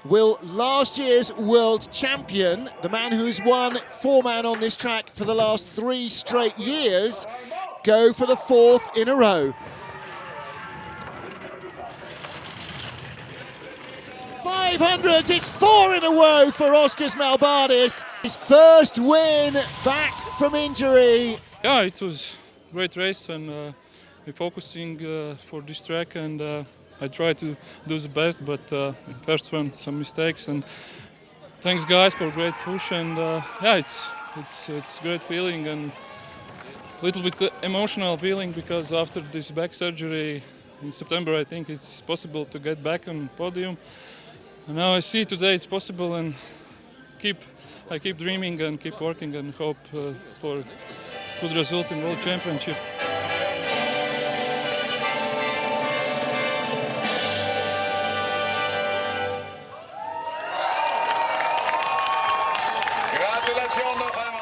Will last year's world champion, the man who's won four-man on this track for the last 3 straight years, go for the 4th in a row? 500, it's 4 in a row for Oskars Melbardis. His first win back from injury. Yeah, it was a great race, and we're focusing for this track, and I try to do the best, but in first one some mistakes, and thanks guys for a great push, and yeah, it's great feeling and a little bit emotional feeling, because after this back surgery in September I think it's possible to get back on podium, and now I see today it's possible, and I keep dreaming and keep working and hope for good result in World Championship. Gratulation noch einmal.